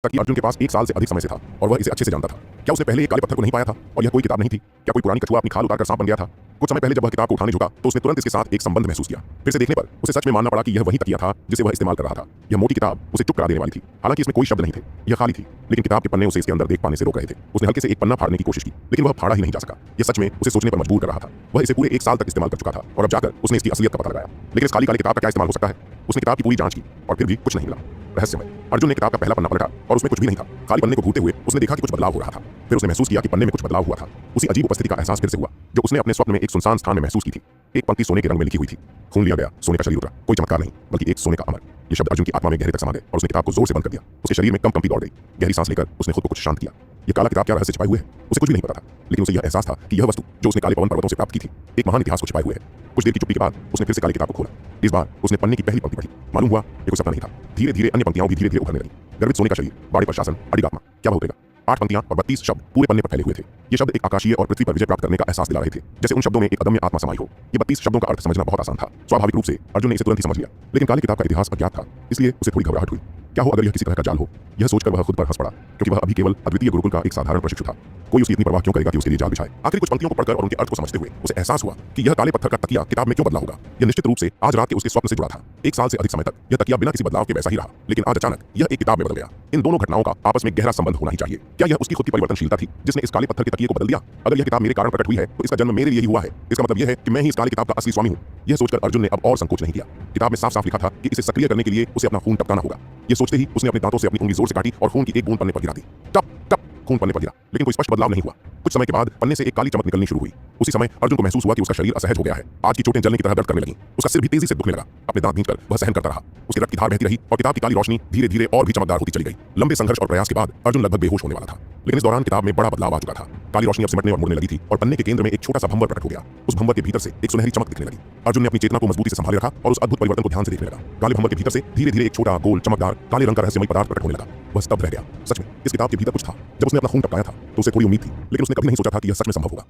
कि अर्जुन के पास 1 साल से अधिक समय से था और वह इसे अच्छे से जानता था। क्या उसने पहले एक काले पत्थर को नहीं पाया था और यह कोई किताब नहीं थी? क्या कोई पुरानी कछुआ अपनी खाल उतारकर सांप बन गया था? कुछ समय पहले जब वह किताब को उठाने झुका तो उसने तुरंत इसके साथ एक संबंध महसूस किया। फिर से देखने पर उसे सच में मानना पड़ा कि यह वही तकिया था जिसे वह इस्तेमाल कर रहा था। यह मोटी किताब उसे चुप करा देने वाली थी। हालांकि इसमें कोई शब्द नहीं थे, यह खाली थी, लेकिन किताब के पन्ने उसे इसके अंदर देख पाने से रोक रहे थे। उसने हल्के से एक पन्ना फाड़ने की कोशिश की, लेकिन वह फाड़ा ही नहीं जा सका। यह सच में उसे सोचने पर मजबूर कर रहा था। वह इसे पूरे 1 साल तक इस्तेमाल कर चुका था और अब जाकर उसने इसकी असलियत का पता लगाया। लेकिन इस काली किताब का क्या इस्तेमाल हो सकता है? उसने किताब की पूरी जांच की और फिर भी कुछ नहीं मिला। रहस्यमय। अर्जुन ने किताब का पहला पन्ना पलटा और उसमें कुछ भी नहीं था। खाली पन्ने को घूरते हुए उसने देखा कि कुछ बदलाव हो रहा था। फिर उसने महसूस किया कि पन्ने में कुछ बदलाव हुआ था। उसी अजीब उपस्थिति का एहसास फिर से हुआ जो उसने अपने स्वप्न में एक सुनसान स्थान में महसूस की थी। एक पंक्ति सोने के रंग में लिखी हुई थी। खून लिया गया, सोने का शरीर उतरा। कोई चमत्कार नहीं, बल्कि एक सोने का अमर। ये शब्द अर्जुन की आत्मा में गहरे तक समा गए और उसने किताब को जोर से बंद कर दिया। उसके शरीर में कंपी दौड़ गई। गहरी सांस लेकर उसने खुद को कुछ शांत किया। ये काला किताब क्या रहस्य छिपाए हुए है? उसे कुछ भी नहीं पता था, लेकिन उसे यह एहसास था कि यह वस्तु जो उसने काले पवन पर्वतों से प्राप्त की थी एक महान इतिहास को छिपाए हुए है। कुछ देर की चुप्पी के बाद उसने फिर से काली किताब को खोला। इस बार उसने पन्ने की पहली पंक्ति पढ़ी। मालूम हुआ ये कोई सपना नहीं था। धीरे धीरे अन्य पंक्तियां भी धीरे धीरे उभरने लगी। गर्वित सोने का शरीर, बाड़े पर शासन, अडिग आत्मा, क्या उतरेगा? 8 पंक्तियां और 32 शब्द पूरे पन्ने पर फैले हुए थे। ये शब्द एक आकाशीय और पृथ्वी पर विजय प्राप्त करने का एहसास दिला रहे थे, जैसे उन शब्दों में एक अदम्य आत्मा समाई हो। ये 32 शब्दों का अर्थ समझना बहुत आसान था। स्वाभाविक रूप से अर्जुन ने इसे तुरंत ही समझ लिया, लेकिन काली किताब का इतिहास अज्ञात था, इसलिए उसे थोड़ी घबराहट हुई। क्या हो अगर यह किसी तरह का जाल हो? यह सोचकर वह खुद पर हंस पड़ा, क्योंकि वह अभी केवल अद्वितीय गुरुकुल का एक साधारण प्रशिक्षु था। कोई उसकी इतनी परवाह क्यों करेगा कि उसके लिए जाल बिछाए? आखिर कुछ पंक्तियों को पढ़कर और उनके अर्थ को समझते हुए उसे एहसास हुआ कि यह काले पत्थर का तकिया किताब में क्यों बदला होगा। यह निश्चित रूप से आज रात के उसके स्वप्न से जुड़ा था। 1 साल से अधिक समय तक यह तकिया बिना किसी बदलाव के वैसा ही रहा, लेकिन आज अचानक यह एक किताब में बदल गया। इन दोनों घटनाओं का आपस में गहरा संबंध होना ही चाहिए। क्या यह उसकी खुद की परिवर्तनशीलता थी जिसने इस काले पत्थर के तकिए को बदल दिया? अगर यह किताब मेरे कारण प्रकट हुई है तो इसका जन्म मेरे लिए ही हुआ है। इसका मतलब यह है कि मैं ही इस काली किताब का असली स्वामी हूँ। यह सोचकर अर्जुन ने अब और संकोच नहीं किया। किताब में साफ साफ लिखा था कि इसे सक्रिय करने के लिए उसे अपना खून टपकाना होगा। यह सोचते ही उसने अपने दांतों से अपनी उंगली जोर से काटी और खून की एक बूंद पन्ने पर गिरा दी। टप टप खून पन्ने पर गिरा, लेकिन कोई स्पष्ट बदलाव नहीं हुआ। कुछ समय के बाद पन्ने से एक काली चमक निकलनी शुरू हुई। उसी समय अर्जुन को महसूस हुआ कि उसका शरीर असहज हो गया है। आज की चोटें जलने की तरह दर्द करने लगी। उसका सिर भी तेजी से दुखने लगा। अपने दांत भींचकर वह सहन करता रहा। उसके रक्त की धार बहती रही और किताब की काली रोशनी धीरे धीरे और भी चमकदार होती चली गई। लंबे संघर्ष और प्रयास के बाद अर्जुन लगभग बेहोश होने वाला था, लेकिन इस दौरान किताब में बड़ा बदलाव आ चुका था। काली रोशनी अब सिमटने और मुड़ने लगी थी और पन्ने के केंद्र में एक छोटा सा भंवर प्रकट हो गया। उस भंवर के भीतर से एक सुनहरी चमक दिखने लगी। अर्जुन ने अपनी चेतना को मजबूती से संभाले रखा और उस अद्भुत परिवर्तन को ध्यान से देखने लगा। काले भंवर के भीतर से धीरे धीरे एक छोटा गोल चमकदार काले रंग का रहस्यमय पदार्थ प्रकट होने लगा। वह स्तब्ध रह गया। सच में इस किताब के भीतर कुछ था। जब उसने अपना खून टपकाया था तो उसे थोड़ी उम्मीद थी, लेकिन उसने कभी नहीं सोचा था कि यह सच में संभव होगा।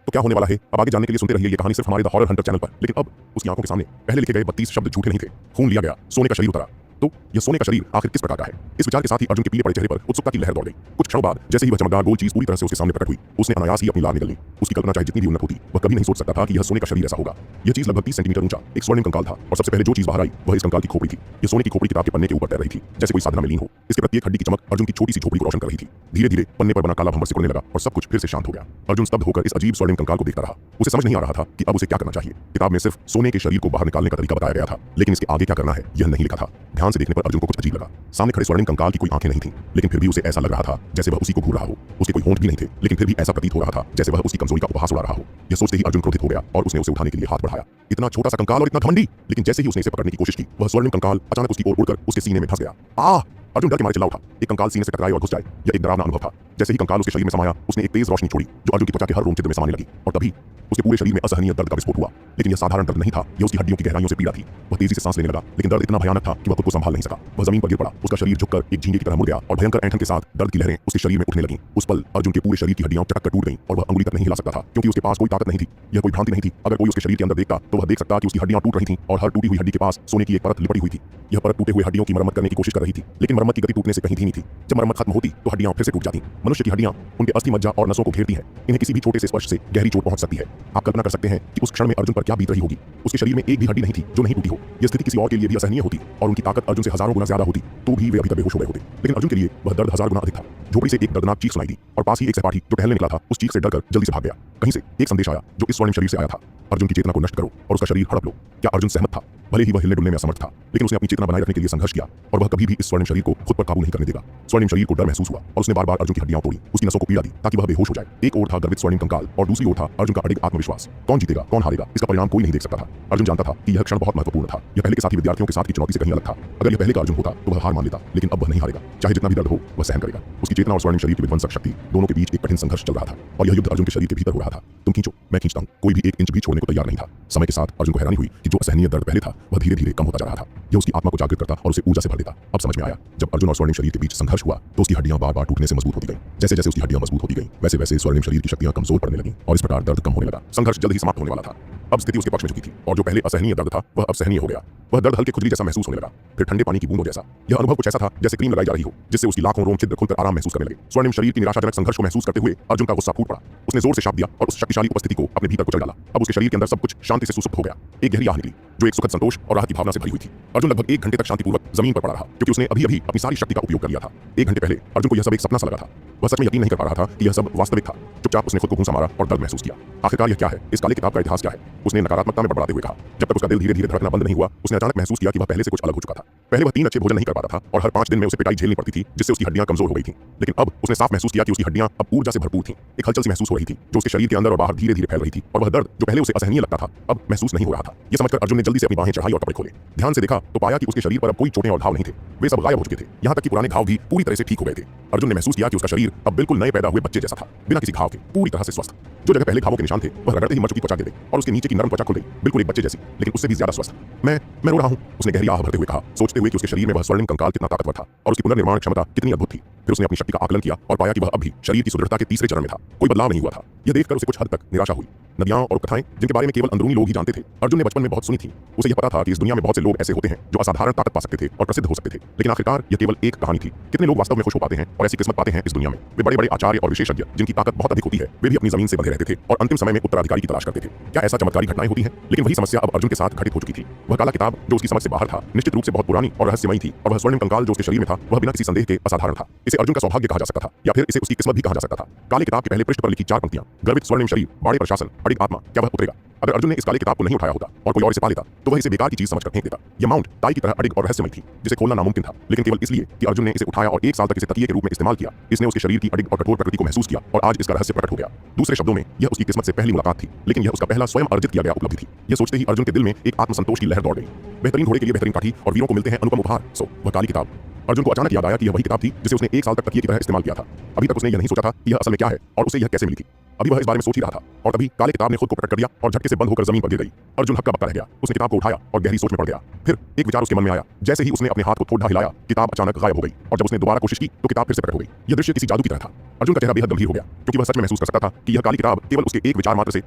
तो क्या होने वाला है अब आगे जानने के लिए सुनते रहिए ये कहानी सिर्फ हमारे द हॉरर हंटर चैनल पर। लेकिन अब उसकी आंखों के सामने पहले लिखे गए 32 शब्द झूठे नहीं थे। खून लिया गया, सोने का शरीर उतरा। तो यह सोने का शरीर आखिर किस प्रकार का है? इस विचार के साथ ही अर्जुन के पीले पड़े चेहरे पर उत्सुकता की लहर दौड़ गई। कुछ क्षणों बाद जैसे ही वह चमकदार गोल चीज पूरी तरह से उसके सामने प्रकट हुई, उसने अनायास ही अपनी लार निगल ली। उसकी कल्पना चाहे जितनी भी उन्नत होती, वह कभी नहीं सोच सकता था कि यह सोने का शरीर ऐसा होगा। यह चीज लगभग 30 सेंटीमीटर ऊंचा एक स्वर्णिम कंकाल था और सबसे पहले जो चीज बाहर आई वह इस कंकाल की खोपड़ी थी। यह सोने की खोपड़ी किताब के पन्ने के ऊपर तैर रही थी, जैसे कोई साधना में लीन हो। इसके प्रत्येक हड्डी की चमक अर्जुन की छोटी सी झोपड़ी को रोशन कर रही थी। धीरे धीरे पन्ने पर बना काला भंवर सिकुड़ने लगा और सब कुछ फिर से शांत हो गया। अर्जुन स्तब्ध होकर इस अजीब स्वर्णिम कंकाल को देखता रहा। उसे समझ नहीं आ रहा था कि अब उसे क्या करना चाहिए। किताब में सिर्फ सोने के शरीर को बाहर निकालने का तरीका बताया गया था, लेकिन इसके आगे क्या करना है यह नहीं लिखा था। ध्यान से देखने पर अर्जुन को कुछ अजीब लगा। सामने खड़े स्वर्णिम कंकाल की कोई आंखें नहीं थीं, लेकिन फिर भी उसे ऐसा लग रहा था जैसे वह उसी को घूर रहा हो। उसके कोई होंठ भी नहीं थे, लेकिन फिर भी ऐसा प्रतीत हो रहा था जैसे वह उसकी कमजोरी का उपहास उड़ा रहा हो। यह सोचते ही अर्जुन क्रोधित हो गया और उसने उसे उठाने के लिए हाथ बढ़ाया। इतना छोटा सा कंकाल और इतना घमंडी! लेकिन जैसे ही उसने इसे पकड़ने की कोशिश की, वह स्वर्णिम कंकाल अचानक उसकी ओर उड़कर उसके सीने में फंस गया। आह! अर्जुन डर के मारे चिल्ला उठा। एक कंकाल सीने से टकराए और घुस जाए, यह एक डरावना अनुभव था। जैसे ही कंकाल उसके शरीर में समाया, उसने एक तेज रोशनी छोड़ी जो अर्जुन की त्वचा के हर रोम छिद्र में समाने लगी और तभी उसके पूरे शरीर में असहनीय दर्द का विस्फोट हुआ। लेकिन यह साधारण दर्द नहीं था, यह उसकी हड्डियों की गहराइयों से पीड़ा थी। वह तेजी से सांस लेने लगा, लेकिन दर्द इतना भयानक था कि वह खुद को संभाल नहीं सका। वह जमीन पर गिर पड़ा। उसका शरीर झुककर एक झींगे की तरह मुड़ गया और भयंकर ऐंठन के साथ दर्द की लहरें उसके शरीर में उठने लगीं। उस पल अर्जुन के पूरे शरीर की हड्डियां चटक कर टूट गईं और वह अंगुली तक नहीं हिला सकता था, क्योंकि उसके पास कोई ताकत नहीं थी। यह कोई भ्रांति नहीं थी। अगर कोई उसके शरीर के अंदर देखता तो वह देख सकता कि उसकी हड्डियां टूट रही थीं और हर टूटी हुई हड्डी के पास सोने की एक परत लिपटी हुई थी। यह परत टूटे हुए हड्डियों की मरम्मत करने की कोशिश कर रही थी, लेकिन मरम्मत की गति टूटने से कहीं धीमी थी। जब मरम्मत खत्म होती तो हड्डियां फिर से टूट जाती। मनुष्य की हड्डियां उनके अस्थि मज्जा और नसों को घेरती हैं। इन्हें किसी भी छोटे से स्पर्श से गहरी चोट पहुंच सकती है। आप कल्पना कर सकते हैं कि उस क्षण में अर्जुन पर क्या बीत रही होगी। उसके शरीर में एक भी हड्डी नहीं थी जो नहीं टूटी हो। यह स्थिति किसी और के लिए भी असहनीय होती और उनकी ताकत अर्जुन से हजारों गुना ज्यादा होती, तो भी वे अभी तक बेहोश हो गए होते। लेकिन अर्जुन के लिए वह दर्द 1000 गुना अधिक था। झोपड़ी से एक दर्दनाक चीख सुनाई दी और पास ही एक सहपाठी जो टहलने निकला था उस चीख से डरकर जल्दी से भाग गया। कहीं से एक संदेश आया जो इस स्वर्णिम शरीर से आया था। अर्जुन की चेतना को नष्ट करो और उसका शरीर हड़प लो। क्या अर्जुन सहमत था? भले ही वह हिलने डुलने में असमर्थ था, लेकिन उसने अपनी चेतना बनाए रखने के लिए संघर्ष किया और वह कभी भी इस स्वर्णिम शरीर को खुद पर काबू नहीं करने देगा। स्वर्णिम शरीर को डर महसूस हुआ और उसने बार-बार अर्जुन की हड्डियां तोड़ी, उसकी नसों को पीड़ा दी ताकि वह बेहोश हो जाए। एक ओर था गर्वित स्वर्णिम कंकाल और दूसरी ओर था अर्जुन का अडिग आत्मविश्वास। कौन जीतेगा, कौन हारेगा, इसका परिणाम कोई नहीं देख सकता था। अर्जुन जानता था कि यह क्षण बहुत महत्वपूर्ण था। यह पहले के साथी विद्यार्थियों के साथ की चुनौती से कहीं अलग था। अगर यह पहले का अर्जुन होता तो वह हार मान लेता, लेकिन अब वह नहीं हारेगा। चाहे जितना भी दर्द हो वह सहन करेगा। उसकी चेतना और स्वर्णिम शरीर की विध्वंसक शक्ति दोनों के बीच एक कठिन संघर्ष चल रहा था और यह युद्ध अर्जुन के शरीर के भीतर हो रहा था। तुम खींचो, मैं खींचता हूं। कोई भी 1 इंच भी छोड़ने को तैयार नहीं था। समय के साथ अर्जुन को हैरानी हुई कि जो असहनीय दर्द पहले था वह धीरे धीरे कम होता जा रहा था। यह उसकी आत्मा को जागृत करता और उसे ऊर्जा से भर देता। अब समझ में आया, जब अर्जुन और स्वर्णिम शरीर के बीच संघर्ष हुआ तो उसकी हड्डियां बार-बार टूटने से मजबूत होती गईं। जैसे जैसे उसकी हड्डियां मजबूत होती गईं, वैसे वैसे स्वर्णिम शरीर की शक्तियां कमजोर पड़ने लगीं और इस प्रकार दर्द कम होने लगा। संघर्ष जल्द ही समाप्त होने वाला था। अब स्थिति उसके पक्ष में झुकी थी और जो पहले असहनीय दर्द था वह अब सहनीय हो गया। वह दर्द हल्के खुजली जैसा महसूस होने लगा, फिर ठंडे पानी की बूंदों जैसा। यह अनुभव कुछ ऐसा था जैसे क्रीम लगाई जा रही हो, जिससे उसकी लाखों रोम छिद्र खुलकर आराम महसूस करने लगे। स्वर्णिम शरीर की निराशाजनक संघर्ष को महसूस करते हुए अर्जुन का गुस्सा फूट पड़ा। उसने जोर से शाप दिया और उस शक्तिशाली उपस्थिति को अपने भीतर कुचल डाला। अब उसके शरीर के अंदर सब कुछ शांति से सुसुप्त हो गया। एक गहरी आह निकली जो एक सुखद संतोष और राहत की भावना से भरी हुई थी। अर्जुन लगभग 1 घंटे तक शांतिपूर्वक जमीन पर पड़ा रहा, क्योंकि उसने अभी अभी अपनी सारी शक्ति का उपयोग कर लिया था। 1 घंटे पहले अर्जुन को यह सब एक सपना सा लगा था। वह सच में यकीन नहीं कर पा रहा था कि यह सब वास्तविक था। चुपचाप उसने खुद को घूंसा मारा और दर्द महसूस किया। आखिरकार यह क्या है? इस काले किताब का इतिहास क्या है? उसने नकारात्मकता में बड़बड़ाते हुए कहा। जब तक उसका दिल धीरे धीरे धड़कना बंद नहीं हुआ, उसने अचानक महसूस किया कि वह पहले से कुछ अलग हो चुका था। पहले वह 3 अच्छे भोजन नहीं कर पाता था और हर 5 दिन में उसे पिटाई झेलनी पड़ती थी, जिससे उसकी हड्डियां कमजोर हो गई थीं। लेकिन अब उसने साफ महसूस किया कि उसकी हड्डियां अब ऊर्जा से भरपूर थीं। एक हलचल सी महसूस हो रही थी जो उसके शरीर के अंदर और बाहर धीरे धीरे फैल रही थी, और वह दर्द जो पहले उसे असहनीय लगता था अब महसूस नहीं हो रहा था। यह समझकर अर्जुन ने जल्दी से अपनी बाहें चढ़ाई और कपड़े खोले। ध्यान से देखा तो पाया कि उसके शरीर पर अब कोई चोटें और घाव नहीं थे। वे सब गायब हो चुके थे। यहाँ तक कि पुराने घाव भी पूरी तरह से ठीक हो गए थे। अर्जुन ने महसूस किया कि उसका शरीर अब बिल्कुल नए पैदा हुए बच्चे जैसा था, बिना किसी घाव के, पूरी तरह से स्वस्थ। जो जगह पहले घावों के निशान थे वह रगड़ते ही मर चुकी त्वचा गिर गई और उसके नीचे की नरम त्वचा खुल गई, बिल्कुल एक बच्चे जैसी, लेकिन उससे भी ज्यादा स्वस्थ। मैं रो रहा हूँ, उसने गहरी आह भरते हुए कहा, सोचते हुए कि उसके शरीर में वह स्वर्णिम कंकाल कितना ताकतवर था और उसकी पुनर्निर्माण क्षमता कितनी अद्भुत थी। फिर उसने अपनी शक्ति का आकलन किया और पाया कि वह अब भी शरीर की सुदृढ़ता के तीसरे चरण में था। कोई बदलाव नहीं हुआ था। यह देखकर उसे कुछ हद तक निराशा हुई। नदियां और कथाएं जिनके बारे में केवल अंदरूनी लोग ही जानते थे, अर्जुन ने बचपन में बहुत सुनी थी। उसे यह पता था कि इस दुनिया में बहुत से लोग ऐसे होते हैं जो असाधारण ताकत पा सकते थे और प्रसिद्ध हो सकते थे, लेकिन आखिरकार यह केवल एक कहानी थी। कितने लोग वास्तव में खुश हो पाते हैं और ऐसी किस्मत पाते हैं इस दुनिया में? वे बड़े बड़े आचार्य और विशेषज्ञ जिनकी ताकत बहुत अधिक होती है, वे भी अपनी जमीन से बंधे रहते थे और अंतिम समय में उत्तराधिकारी की तलाश करते थे। क्या ऐसा चमत्कारी घटनाएं होती हैं? लेकिन वही समस्या अब अर्जुन के साथ घटित हो चुकी थी। वह काला किताब जो उसकी समझ से बाहर था, निश्चित रूप से बहुत पुरानी और रहस्यमयी थी, और वह स्वर्णिम कंकाल जो उसके शरीर में था वह बिना किसी संदेह के असाधारण था। इसे अर्जुन का सौभाग्य कहा जा सकता था या फिर इसे उसकी किस्मत भी कहा जा सकता था। काले किताब के पहले पृष्ठ पर लिखी 4 पंक्तियां, गर्वित स्वर्णिम शरीर, बाड़े प्रशासन, अडिग आत्मा, क्या वह उतरेगा? अगर अर्जुन ने इस काले किताब को नहीं उठाया होता और कोई और इसे पा लेता तो वह इसे बेकार की चीज समझकर फेंक देता। यह माउंट ताई की तरह अडिग और रहस्यमय थी, जिसे खोलना नामुमकिन था, लेकिन केवल इसलिए कि अर्जुन ने इसे उठाया और 1 साल तक इसे तकिए के रूप में इस्तेमाल किया, इसने उसके शरीर की अडिग और कठोर प्रकृति को महसूस किया और आज इसका रहस्य प्रकट हो गया। दूसरे शब्दों में यह उसकी किस्मत से पहली मुलाकात थी, लेकिन यह उसका पहला स्वयं अर्जित किया गया उपलब्धि थी। यह सोचते ही अर्जुन के दिल में एक आत्मसंतोष की लहर दौड़ गई। बेहतरीन घोड़े के लिए बेहतरीन काठी और वीरों को मिलते हैं अनुपम उपहार, सो वह काली किताब। अर्जुन को अचानक याद आया कि यह वही किताब थी जिसे उसने 1 साल तक तकिए की तरह इस्तेमाल किया था। अभी तक उसने यह नहीं सोचा था कि यह असल में क्या है और उसे यह कैसे मिली थी। अभी वह इस बारे में सोच ही रहा था और तभी काले किताब ने खुद को प्रकट कर दिया और झटके से बंद होकर जमीन पर गिर गई। अर्जुन हक्का बक्का रह गया। उसने किताब को उठाया और गहरी सोच में पड़ गया। फिर एक विचार उसके मन में आया। जैसे ही उसने अपने हाथ को थोड़ा हिलाया, किताब अचानक गायब हो गई और जब उसने दोबारा कोशिश की तो किताब फिर से प्रकट हो गई। यह दृश्य किसी जादू की तरह था। अर्जुन का चेहरा बेहद गंभीर हो गया, क्योंकि वह सच में महसूस कर सकता था कि यह काली किताब केवल उसके एक विचार मात्र से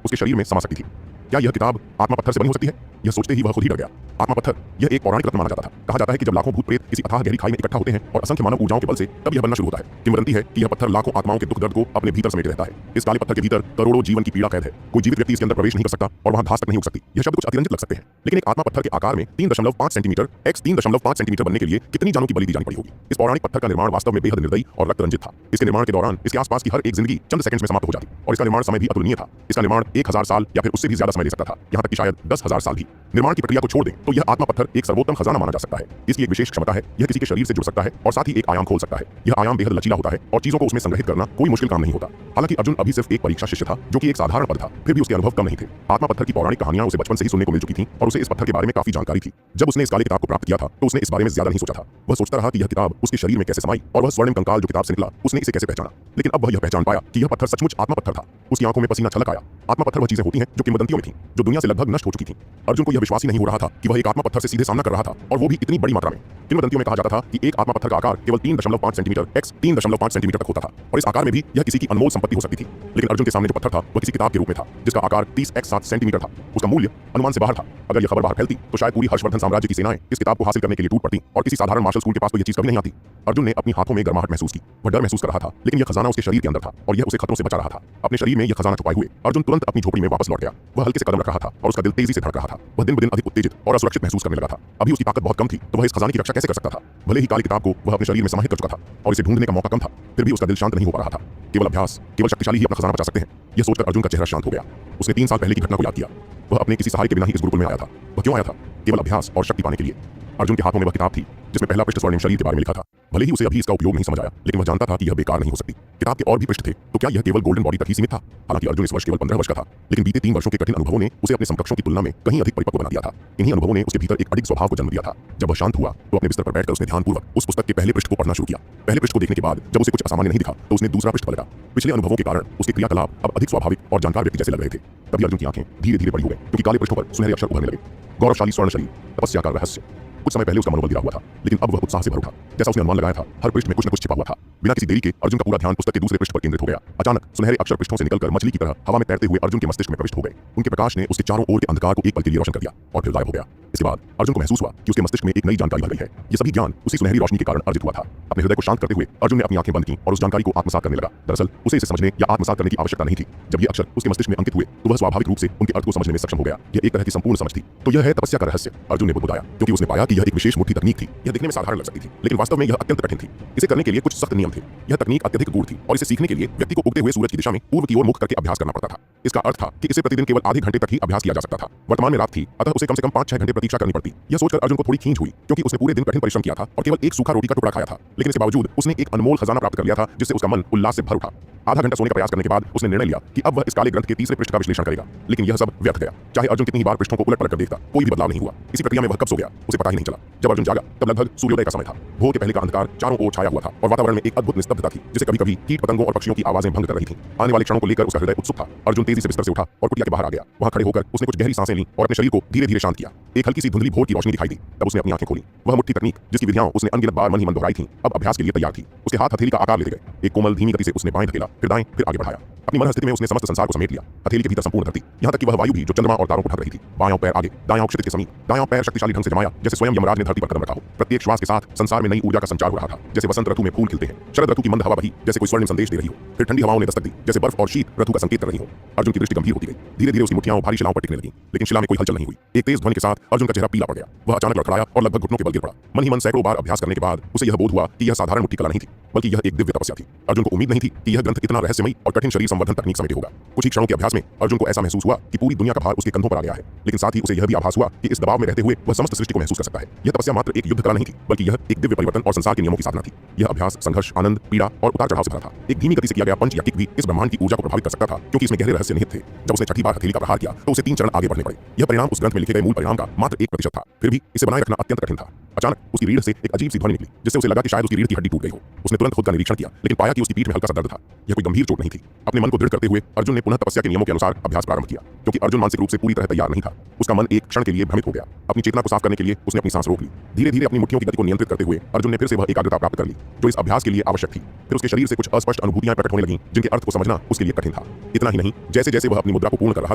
उसके शरीर में समा सकती थी। क्या यह किताब आत्मा पत्थर से बनी हो सकती है? यह सोचते ही वह खुद ही डर गया। आत्मा पत्थर, यह एक पौराणिक रत्न माना जाता था। कहा जाता है कि जब लाखों भूत प्रेत किसी अथाह गहरी खाई में इकट्ठा होते हैं और असंख्य मानव ऊर्जाओं के बल से तब यह बनना शुरू होता है। किंवदंती है कि यह पत्थर लाखों आत्माओं के दुख दर्द को अपने भीतर समेटे रहता है। इस काले पत्थर के भीतर करोड़ों जीवन की पीड़ा कैद है। कोई जीवित व्यक्ति इसके अंदर प्रवेश नहीं कर सकता और वहां घास तक नहीं उग सकती। यह शब्द कुछ अतिरंजित लग सकते हैं, लेकिन एक आत्मा पत्थर के आकार में 3.5 सेंटीमीटर x 3.5 सेंटीमीटर बनने के लिए कितनी जानों की बलि दी जानी पड़ी होगी। इस पौराणिक पत्थर का निर्माण वास्तव में बेहद निर्दयी और रक्त था। इसके निर्माण के दौरान इसके आसपास की हर एक जिंदगी चंद सेकंड्स में समाप्त हो जाती और इसका निर्माण समय भी अतुलनीय था। इसका निर्माण 1000 साल या फिर उससे भी ज्यादा समय ले सकता था, यहाँ तक कि शायद 10,000 साल भी। निर्माण की प्रक्रिया को छोड़ दें तो यह आत्मा पत्थर एक सर्वोत्तम खजाना माना जा सकता है। इसकी एक विशेष क्षमता है, यह किसी के शरीर से जुड़ सकता है और साथ ही एक आयाम खोल सकता है। यह आयाम बेहद लचीला होता है और चीजों को उसमें संग्रहित करना कोई मुश्किल काम नहीं होता। हालांकि अर्जुन अभी सिर्फ एक परीक्षा शिष्य था, जो कि एक साधारण पद था, फिर भी उसके अनुभव कम नहीं थे। आत्मा पत्थर की पौराणिक कहानियां उसे बचपन से ही सुनने को मिल चुकी थीं और उसे इस पत्थर के बारे में काफी जानकारी थी। जब उसने इस काले किताब को प्राप्त किया था तो उसने इस बारे में ज्यादा नहीं सोचा था। वह सोचता रहा कि यह किताब उसके शरीर में कैसे समाई और वह स्वर्णिम कंकाल जो किताब से निकला उसने इसे कैसे पहचाना। लेकिन अब वह यह पहचान पाया कि यह पत्थर सचमुच आत्मा पत्थर था। उसकी आंखों में पसीना छलक आया। आत्मा पत्थर वह चीजें होती हैं जो किंवदंतियों में थीं, जो दुनिया से लगभग नष्ट हो चुकी थीं। अर्जुन को यह विश्वास ही नहीं हो रहा था कि वह एक आत्मा पत्थर से सीधे सामना कर रहा था, और वो भी इतनी बड़ी मात्रा में। किंवदंतियों में कहा जाता था कि एक आत्मा पत्थर का आकार केवल 3.5 सेंटीमीटर x 3.5 सेंटीमीटर तक होता था और इस आकार में भी यह किसी की अनमोल संपत्ति हो सकती थी। लेकिन अर्जुन के सामने जो पत्थर था वह किसी किताब के रूप में था, जिसका आकार 30x 7 सेंटीमीटर था। उसका मूल्य अनुमान से बाहर था। अगर यह खबर बाहर फैलती तो शायद पूरी हर्षवर्धन साम्राज्य की सेनाएं इस किताब को हासिल करने के लिए टूट पड़ती और किसी साधारण मार्शल स्कूल के पास तो यह चीज कभी नहीं आती। अर्जुन ने अपनी हाथों में गर्माहट महसूस की। वह डर महसूस कर रहा था, लेकिन यह खजाना उसके शरीर के अंदर था और यह उसे खतरों से बचा रहा था। अपने शरीर में यह खजाना छुपाए हुए अर्जुन तुरंत अपनी झोपड़ी में वापस लौट गया। वह हल्के से कदम रख रहा था और उसका दिल तेजी से धड़क रहा था। वह दिन ब दिन अधिक उत्तेजित और असुरक्षित महसूस करने लगा था। अभी उसकी ताकत बहुत कम थी तो वह इस खजाने की रक्षा कैसे कर सकता था? भले ही काली किताब को वह अपने शरीर में समाहित कर चुका था और इसे ढूंढने का मौका कम था, फिर भी उसका दिल शांत नहीं हो पा रहा था। केवल अभ्यास, केवल शक्तिशाली ही अपना खजाना बचा सकते हैं। यह सोचकर अर्जुन का चेहरा शांत हो गया। उसने 3 साल पहले की घटना को याद किया। वह अपने किसी सहाय के बिना ही इस गुरुकुल में आया था। वह क्यों आया था? केवल अभ्यास और शक्ति पाने के लिए। अर्जुन के हाथों में वह किताब थी जिसमें पहला पृष्ठ स्वर्णिम शरीर के बारे में लिखा था। भले ही उसे अभी इसका उपयोग नहीं समझ आया, लेकिन वह जानता था कि यह बेकार नहीं हो सकती। किताब के और भी पृष्ठ थे, तो क्या यह केवल गोल्डन बॉडी तक ही सीमित था? हालांकि अर्जुन इस वर्ष केवल 15 वर्ष का था, लेकिन बीते 3 वर्षों के कठिन अनुभवों ने उसे अपने समकक्षों की तुलना में कहीं अधिक परिपक्व बना दिया था। इन्हीं अनुभवों ने उसके भीतर एक अडिग स्वभाव को जन्म दिया था। जब वह शांत हुआ तो अपने बिस्तर पर बैठकर उसने ध्यानपूर्वक उस पुस्तक के पहले पृष्ठ को पढ़ना शुरू किया। पहले पृष्ठ को देखने के बाद जब उसे कुछ असामान्य नहीं दिखा तो उसने दूसरा पृष्ठ पलटा। पिछले अनुभवों के कारण उसके क्रियाकलाप अब अधिक स्वाभाविक और जानकार व्यक्ति जैसे लग रहे थे। तभी अर्जुन की आंखें धीरे धीरे बड़ी हो गई, क्योंकि काले पृष्ठों पर सुनहरे अक्षर उभरने लगे। गौरवशाली स्वर्ण शरीर, तपस्या का रहस्य, कुछ समय पहले उसका मनोबल गिरा हुआ था, लेकिन अब वह उत्साह से भर उठा। जैसा उसने अनुमान लगाया था, हर पृष्ठ में कुछ न कुछ छिपा हुआ था। बिना किसी देरी के अर्जुन का पूरा ध्यान पुस्तक के दूसरे पृष्ठ पर केंद्रित हो गया। अचानक सुनहरे अक्षर पृष्ठों से निकलकर मछली की तरह हवा में तैरते हुए अर्जुन के मस्तिष्क में प्रविष्ट हो गए। उनके प्रकाश ने उसके चारों ओर के अंधकार को एक पल के लिए रोशन कर दिया और फिर गायब हो गया। इसके बाद अर्जुन को महसूस हुआ कि उसके मस्तिष्क में एक नई जानकारी भर गई है। यह सभी ज्ञान उसी सुनहरी रोशनी के कारण अर्जित हुआ था। अपने हृदय को शांत करते हुए अर्जुन ने अपनी आंखें बंद की और उस जानकारी को आत्मसात करने लगा। दरअसल उसे इसे समझने या आत्मसात करने की आवश्यकता नहीं थी। जब ये अक्षर उसके मस्तिष्क में अंकित हुए तो वह स्वाभाविक रूप से उनके अर्थ को समझने में सक्षम हो गया। यह एक तरह की संपूर्ण समझ थी। तो यह है तपस्या का रहस्य, अर्जुन ने बुदबुदाया, क्योंकि उसने पाया कि यह एक विशेष मुट्ठी तकनीक थी। यह दिखने में साधारण लग सकती थी, लेकिन वास्तव में यह अत्यंत कठिन थी। इसे करने के लिए कुछ सख्त नियम थे। यह तकनीक अत्यधिक गूढ़ थी और इसे सीखने के लिए व्यक्ति को उगते हुए सूरज की दिशा में पूर्व की ओर मुख करके अभ्यास करना पड़ता था। इसका अर्थ था कि इसे प्रतिदिन केवल आधे घंटे तक ही अभ्यास किया जा सकता था। वर्तमान में रात थी, अतः उसे कम से कम 5-6 घंटे प्रतीक्षा करनी पड़ती। यह सोचकर अर्जुन को थोड़ी खींच हुई, क्योंकि उसने पूरे दिन कठिन परिश्रम किया था और केवल एक सूखा रोटी का टुकड़ा खाया था। लेकिन इसके बावजूद उसने एक अनमोल खजाना प्राप्त कर लिया था, जिससे उसका मन उल्लास से भर उठा। आधा घंटा सोने का प्रयास करने के बाद उसने निर्णय लिया कि अब वह इस काले ग्रंथ के तीसरे पृष्ठ का विश्लेषण करेगा। लेकिन यह सब व्यर्थ गया। चाहे अर्जुन कितनी ही बार पृष्ठों को उलट पलट कर देखता, कोई भी बदलाव नहीं हुआ। इसी प्रक्रिया में वह कब सो गया उसे पता ही नहीं चला। जब अर्जुन जागा तब लगभग सूर्योदय का समय था। भोर के पहले का अंधकार चारों ओर छाया हुआ था और वातावरण में एक अद्भुत निस्तब्धता थी, जिसे कभी कभी कीट पतंगों और पक्षियों की आवाजें भंग कर रही थीं। आने वाले क्षणों को लेकर उसका हृदय उत्सुक था। अर्जुन तेजी से बिस्तर से उठा और कुटिया के बाहर आ गया। वहां खड़े होकर उसने कुछ गहरी सांसें लीं और अपने शरीर को धीरे धीरे शांत किया। एक हल्की सी धुंधली भोर की रोशनी दिखाई दी। तब उसने अपनी आंखें खोली। वह मुट्ठी तकनीक, जिसकी विधियां उसने अनगिनत बार मन ही मन दोहराई थीं, अब अभ्यास के लिए तैयार थी। उसके हाथ हथेली का आकार लेते गए। एक कोमल धीमी गति से उसने बाएं धकेला, फिर दाएं, फिर आगे बढ़ाया। अपनी मन स्थिति में उसने समस्त संसार को समेट लिया। हथेली के भीतर संपूर्ण धरती, यहाँ तक कि वह वायु भी जो चंद्रमा और तारों को ढक रही थी। बायां पैर आगे, दायां क्षितिज के समीप, दायां पैर शक्तिशाली ढंग से जमाया, जैसे स्वयं यमराज ने धरती पर कदम रखा हो। प्रत्येक श्वास के साथ संसार में नई ऊर्जा का संचार हो रहा था, जैसे वसंत ऋतु में फूल खिलते हैं। शरद ऋतु की मंद हवा बही, जैसे कोई स्वर्णिम संदेश दे रही हो। फिर ठंडी हवाओं ने दस्तक दी, जैसे बर्फ और शीत ऋतु का संकेत कर रही हो। अर्जुन की दृष्टि गंभीर होती गई। धीरे धीरे उसकी मुट्ठियां भारी शिलाओं पर टिकने लगीं, लेकिन शिला में कोई हलचल नहीं हुई। एक तेज ध्वनि के साथ अर्जुन का चेहरा पीला पड़ गया। वह अचानक लड़खड़ाया और लगभग घुटनों के बल गिर पड़ा। मन ही मन सैकड़ों बार अभ्यास करने के बाद उसे यह बोध हुआ कि यह साधारण मुट्ठी कला नहीं थी, बल्कि यह एक दिव्य तपस्या थी। अर्जुन को उम्मीद नहीं थी कि यह ग्रंथ इतना रहस्यमयी और कठिन शरीर संवर्धन तकनीक समेटे होगा। कुछ ही क्षणों के अभ्यास में अर्जुन को ऐसा महसूस हुआ कि पूरी दुनिया का भार उसके कंधों पर आ गया है। लेकिन साथ ही उसे यह भी आभास हुआ कि इस दबाव में रहते हुए वह समस्त सृष्टि को महसूस कर सकता है। यह तपस्या मात्र एक युद्ध कला नहीं थी, बल्कि यह एक दिव्य परिवर्तन और संसार के नियमों की साधना थी। यह अभ्यास संघर्ष, आनंद, पीड़ा और उतार चढ़ाव से भरा था। एक धीमी गति से किया गया पंच या किक भी इस ब्रह्मांड की ऊर्जा को प्रभावित कर सकता था, क्योंकि इसमें गहरे रहस्य निहित थे। जब उसने छठी बार हथेली का प्रहार किया तो उसे 3 चरण आगे बढ़ने पड़े। यह परिणाम उस ग्रंथ में लिखे गए मूल परिणाम का मात्र 1% था। फिर भी इसे बनाए रखना अत्यंत कठिन था। अचानक उसकी रीढ़ से एक अजीब सी ध्वनि निकली, जिससे उसे लगा कि शायद उसकी रीढ़ की हड्डी टूट गई हो। उसने तुरंत खुद का निरीक्षण किया, लेकिन पाया कि उसकी पीठ में हल्का सा दर्द था। यह कोई गंभीर चोट नहीं थी। अपने मन को दृढ़ करते हुए अर्जुन ने पुनः तपस्या के नियमों के अनुसार अभ्यास प्रारंभ किया। क्योंकि अर्जुन मानसिक रूप से पूरी तरह तैयार नहीं था, उसका मन एक क्षण के लिए भ्रमित हो गया। अपनी चेतना को साफ करने के लिए उसने अपनी सांस रोक ली। धीरे धीरे अपनी मुट्ठियों की गति को नियंत्रित करते हुए अर्जुन ने फिर से वह एकाग्रता प्राप्त कर ली, जो इस अभ्यास के लिए आवश्यक थी। फिर उसके शरीर से कुछ अस्पष्ट अनुभूतियां प्रकट होने लगीं, जिनके अर्थ को समझना उसके लिए कठिन था। इतना ही नहीं, जैसे जैसे वह अपनी मुद्रा को पूर्ण कर रहा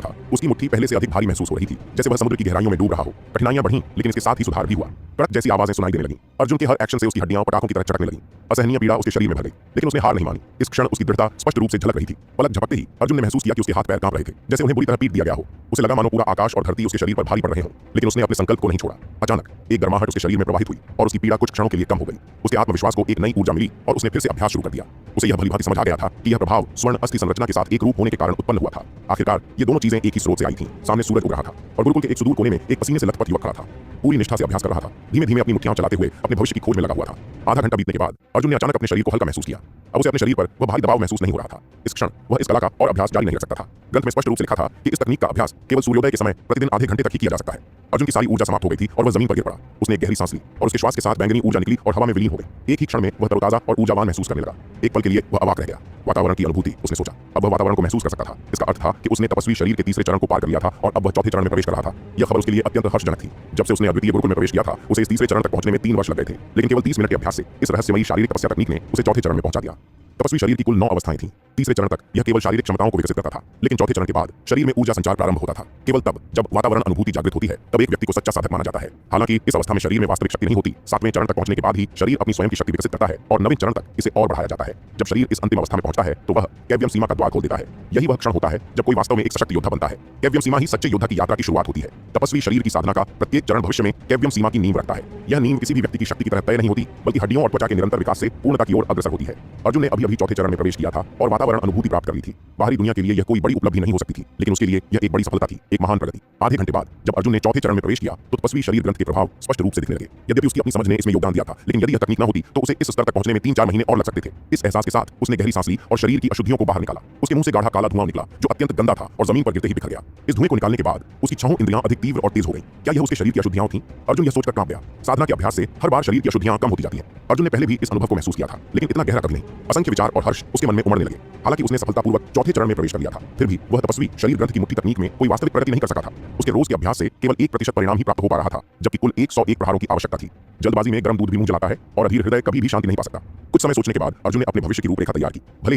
था, उसकी मुट्ठी पहले से अधिक भारी महसूस हो रही थी, जैसे वह समुद्र की गहराइयों में डूब रहा हो। कठिनाइयां बढ़ीं, लेकिन इसके साथ ही सुधार भी हुआ। कड़क जैसी आवाजें सुनाई देने लगीं। अर्जुन के हर एक्शन से उसकी हड्डियां पटाखों की तरह चटकने लगीं। असहनीय पीड़ा उसके शरीर में भर गई, लेकिन उसने हार नहीं मानी। इस क्षण उसकी दृढ़ता स्पष्ट रूप से झलक रही थी। पलक झपकते ही अर्जुन ने महसूस किया कि उसके हाथ पैर कांप रहे थे, जैसे उन्हें बुरी तरह पीट दिया गया हो। उसे लगा मानो पूरा आकाश और धरती उसके शरीर पर भारी पड़ रहे हों, लेकिन उसने अपने संकल्प को नहीं छोड़ा। अचानक एक गर्माहट उसके शरीर में प्रवाहित हुई और उसकी पीड़ा कुछ क्षणों के लिए कम हो गई। उसके आत्मविश्वास को एक नई ऊर्जा मिली और उसने फिर से अभ्यास शुरू कर दिया। उसे यह भलीभांति समझ आ गया था कि यह प्रभाव स्वर्ण अस्थि संरचना के साथ एक रूप होने के कारण उत्पन्न हुआ था। आखिरकार ये दोनों चीजें एक ही स्रोत से आई थीं। सामने सूरज उग रहा था और गुरुकुल के एक सुदूर कोने में एक पसीने से लथपथ युवक खड़ा था। पूरी निष्ठा से अभ्यास कर रहा था, धीमे धीमे अपनी मुट्ठियां चलाते हुए अपने भविष्य की खोज में लगा हुआ था। आधा घंटा बीतने के बाद अर्जुन ने अचानक अपने शरीर को हल्का महसूस किया। अब उसे अपने शरीर पर वह भारी दबाव महसूस नहीं हो रहा था। इस क्षण वह इस कला का और अभ्यास जारी नहीं रख सकता था। ग्रंथ में स्पष्ट रूप से लिखा था कि इस तकनीक का अभ्यास केवल सूर्योदय के समय प्रतिदिन आधे घंटे तक ही किया जा सकता है। अर्जुन की सारी ऊर्जा समाप्त हो गई थी और वह जमीन पर गिर पड़ा। उसने एक गहरी सांस ली और उसके श्वास के साथ बैंगनी ऊर्जा निकली और हवा में विलीन हो गई। एक ही क्षण में वह तरोताजा और ऊर्जावान महसूस करने लगा। एक पल के लिए वह अवाक रह गया। वातावरण की अनुभूति, उसने सोचा। अब वह वातावरण को महसूस कर सकता था। इसका अर्थ था कि उसने तपस्वी शरीर के तीसरे चरण को पार कर लिया था और अब वह चौथे चरण में प्रवेश कर रहा था। यह खबर उसके लिए अत्यंत हर्षजनक थी। जब से उसने अद्वितीय गुरुकुल में प्रवेश किया था, उसे इस तीसरे चरण तक पहुंचने में 3 वर्ष लग गए थे, लेकिन केवल 30 मिनट के अभ्यास से इस रहस्यमयी शारीरिक तपस्या तकनीक ने उसे चौथे चरण में पहुंचा दिया। तपस्वी शरीर की कुल 9 अवस्थाएं थीं। तीसरे चरण तक यह केवल शारीरिक क्षमताओं को विकसित करता था, लेकिन चौथे चरण के बाद शरीर में ऊर्जा संचार प्रारंभ होता था। केवल तब जब वातावरण अनुभूति जागृत होती है, तब एक व्यक्ति को सच्चा साधक माना जाता है। हालांकि इस अवस्था में शरीर में वास्तविक शक्ति नहीं होती। 7वें चरण तक पहुंचने के बाद ही शरीर अपनी स्वयं की शक्ति विकसित करता है और 9वें चरण तक इसे और बढ़ाया जाता है। जब शरीर इस अंतिम अवस्था में पहुंचता है, तो वह कैव्यम सीमा का द्वार खोल देता है। यही वह क्षण होता है जब कोई वास्तव में एक सशक्त योद्धा बनता है। कैव्यम सीमा ही सच्चे योद्धा की यात्रा की शुरुआत होती है। तपस्वी शरीर की साधना का प्रत्येक चरण भविष्य में कैव्यम सीमा की नींव रखता है। यह नींव किसी भी व्यक्ति की शक्ति की तरह तय नहीं होती, बल्कि हड्डियों और त्वचा के निरंतर विकास से पूर्णता की ओर अग्रसर होती है। अर्जुन ने अभी चौथे चरण में प्रवेश किया था और वातावरण अनुभूति प्राप्त कर ली थी। बाहरी दुनिया के लिए यह कोई बड़ी उपलब्धि नहीं हो सकती थी, लेकिन उसके लिए यह एक बड़ी सफलता थी, एक महान प्रगति। आधे घंटे बाद जब अर्जुन ने चौथे चरण में प्रवेश किया, तो तपस्वी शरीर ग्रंथ के प्रभाव स्पष्ट रूप से दिखने लगे। यद्यपि उसकी अपनी समझ ने इसमें योगदान दिया था, लेकिन यदि यह तकनीक न होती तो उसे इस स्तर तक पहुंचने में 3-4 महीने और लग सकते थे। इस एहसास के साथ उसने गहरी सांस ली और शरीर की अशुद्धियों को बाहर निकाला। उसके मुंह से गाढ़ा काला धुआं निकला, जो अत्यंत गंदा था और जमीन पर गिरते ही बिखर गया। इस धुएं को निकालने के बाद उसकी छहों इंद्रियां अधिक तीव्र और तेज हो गई। क्या यह उसके शरीर की अशुद्धियां थीं? अर्जुन यह सोचकर कांप गया। साधना के अभ्यास से हर बार शरीर की अशुद्धियां कम होती जाती हैं। अर्जुन ने पहले भी इस अनुभव को महसूस किया था, लेकिन इतना गहरा कभी नहीं। असंख्य विचार और हर्ष उसके मन में उमड़ने लगे। हालांकि उसने सफलतापूर्वक चौथे चरण में प्रवेश कर लिया था, फिर भी वह तपस्वी शरीर ग्रंथ की मुट्ठी तकनीक में कोई वास्तविक प्रगति नहीं कर सका था। उसके रोज के अभ्यास से केवल 1% परिणाम ही प्राप्त हो पा रहा था, जबकि कुल 101 प्रहारों की आवश्यकता थी। जल्दबाजी में गर्म दूध भी मुंह जलाता है और अधीर हृदय कभी भी शांति नहीं पा सकता। कुछ समय सोचने के बाद अर्जुन ने अपने भविष्य की रूपरेखा तैयार की। भले